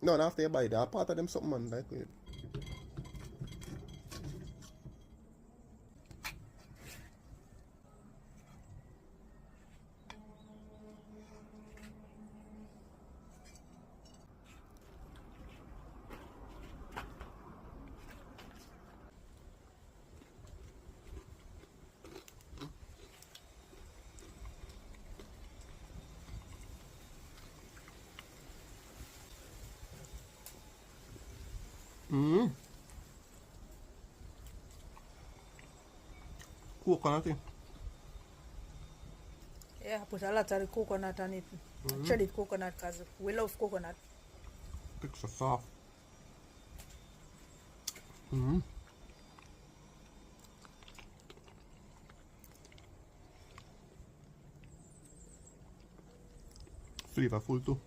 No, and after you buy that, part of them something, man. Like, wait. Coconut. Yeah, I put a lot of the coconut on it. Shredded coconut because we love coconut. Extra soft. Flavorful too.